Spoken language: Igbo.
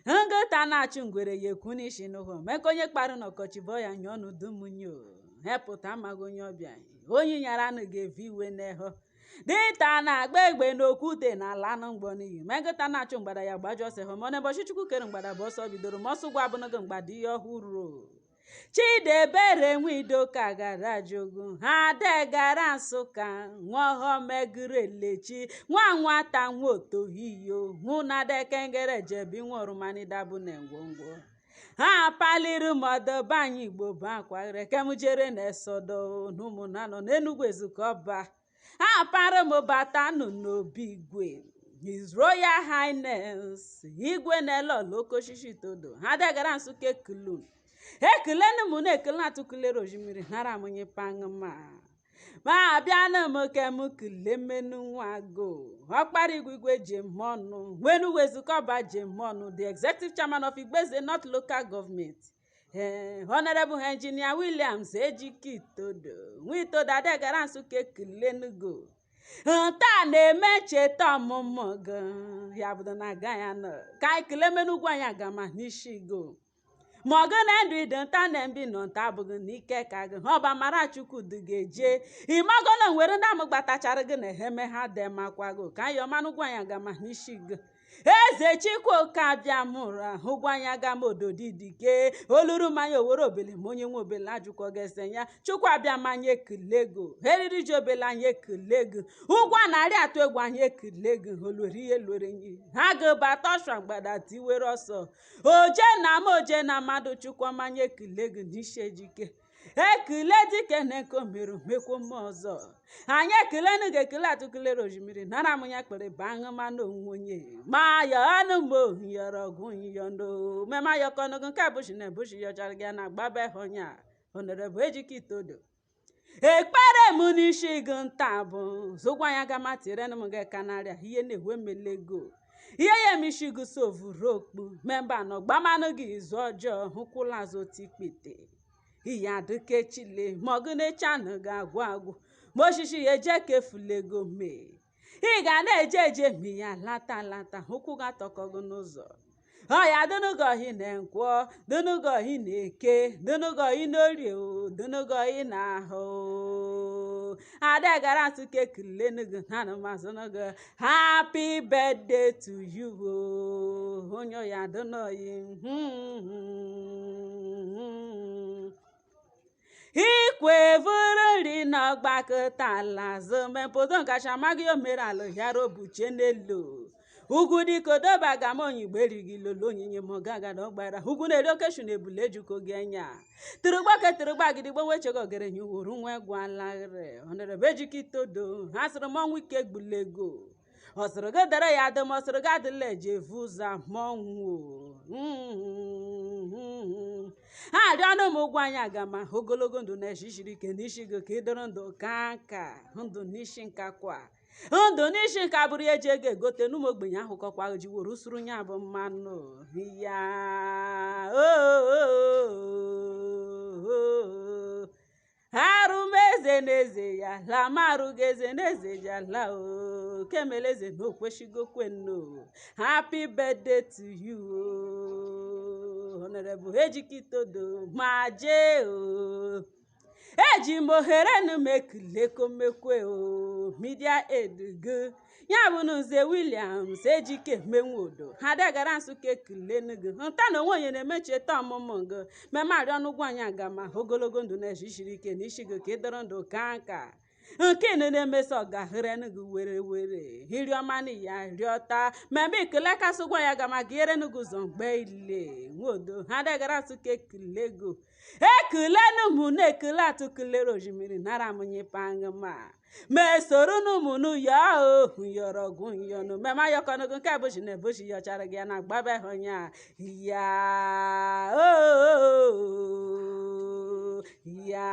Ngota na-achụ ngwere ya ekwu n'isi n'ụhọ meka onye kparụ n'ọkọchị bọ ya nye ọnụ dumunyo hepụta amaghị onye ọbịa onye nyara anụ ga-evi iwe n'eho dịta na-agba egbe n'okwute na ala anụ mgbọ n'iyi megota na-achụ mgbada ya gbajụ ọsọ hụ mana ụbọchị Chukwu kere mgbada bụ ọsọ bidoro ma ọsọ gwa abụnago mgbada ihe ọhụrụ Chidebere Nwidoka gara Jogu ha degara Nsụka nwaọhọmegere Elechi nwa nwata nwotohiyo hụ na dekengere jebi nworumanidabu na ngwongwo ha paliri mmadụ banye Igbo bụ akwaghere kemjere na esodo n'ụmụnanọ n'Enugu Ezukọba ha para m bata nụ n'obi igwe His Royal Highness igwe na-elolo okoshishi todo ha degara Nsụka ekele m na-ekele atụkulere ojimiri nara amụnye pangma ma abịana m kem kele menu nwago ọkpara igwe jemọnụ Enugu Ezukọba jemọnụ the executive chairman of Igbeze North Local Government Honorable Engineer Williams Ejikitodo Nwitodo adegara Nsụka ekelenugo taa na-eme ncheta ọmụmụ gị ya bụdo na aga ya nọ ka ekele menugwu anyị agama n'ishigo ma ọgụ na ndụ ịdị nta na mbi nọ nta abụghị n'ike ka gị ọba mara Chukwudi ga-eje ịmagona nwere ndị amụ gbatachara gị na eheme ha demakwago ka anyị ọmanụgwu anyị agama n'isi gị eze Chukwuka abịa mụrụ ahụ gwa anyị agama ododidike oluru mmanya owere obele ma onye nwe obele ajụkọ gese ya Chukwu abịa manya ekelego eriri ji obele anyị ekelego ụgwọ narị atụ egwu anyị ekelego olori ihe lore nyi ha gụbata ọsha mgbada tiwere ọsọ oje na ma oje na mmadụ Chukwu manya ekelego n'isi ejike ekele dike na-eko merụ mekwo m ọzọ anyị ekelenu ga-ekele atụkelere ojimiri nara m ya kpere baṅụ mana onwe onye ma ya ọnụ m ohiyọrọ ọgwụ yiyondo mema yọkọnụgụ nke bụshi na ebushi yọchara gị na gbaba honya Honorable Ejikitodo ekpere m n'isi gị nta bụ zụgwa ya gamatirenụ m ga kanarịa ihe na-ewe melego ihe ya emishi gị sovurokpu memba nọ gbamanụ gị izu ọjọọ hụkwụla zotikpete ihe adụkechile ma ọgụ na-echanụ ga-agwụ agwụ ma oshishi ya eje kefulego mee ị ga na-eje eje mi ya lata ụkwụ ga-atọkọgụ n'ụzọ ọya dụnụgọhi na nkwọ dụnụgọhi na eke dụnụgọhi na orie dụnụgọhi na ahụ adegara Nsụka ekelenogo nanụmazụnogo happy birthday to you onye ya dụnọyi ikwevuru nri n'ọgbakọtala zomempodo nkacha amaghị omerala yarobuche n'elu ugwu dikodoba gama onyigbo erighi lolo onyinye mogagada ọgbara ugwu na-eri okeshu na ebule ejuko gị anya tụrụgbake tụrụgbagidigbo wechego ogere nye wuru nwa egwualagre Honorable Ejikitodo ha sịrị mọnwụ ike gbulego ọ sịrị gị dere ya adịm ọ sịrị gị adịla eji evu ụzọ mọnwụ ha arịọnụ m ụgwọ anyị agama ogologo ndụ na-eshishiri ike n'isi gị ka ịdọrọ ndụ ka nka ndụ n'isi nkakwa ndụ n'isi nka bụrụ ya eji ego egote n'ụmụ ogbenye ahụ kọkwa ji were usoro nya bụ mmanụ ya arụmeze n'eze ya lamarụgo eze n'eze ya la kemeleze na okweshigokweno happy birthday to you Honorable Ejikitodo ma jee eji m ohere nụ m ekilekomekwe media aid gị ya bụ Nze Williams Ejike Menwodo ha degara Nsụka ekilenugo nta na onwe onye na-emecheta ọmụmụ gị memarị ọnụgwụ anyị agama ogologo ndụ na-eshishiri ike n'isi gị ka ịdọrọ ndụ ka nka nke ị na-emesa ọgahirenugo were hiriọmanụ ya rịọta mmemme ikele kasịgwa ya gama gị erenugo ụzọ mgbe ile nwodo ha degara Nsụka ekilego ekilenụmụ na-ekele atụkelere ojimiri nara amụnye pangma mesoro n'ụmụnụ ya ohu yọrọ ọgwụ yọnụ mmemme ayọkọnụgo nke bụchi na ebuchi yọchara gị ya na gbaba honya ya ya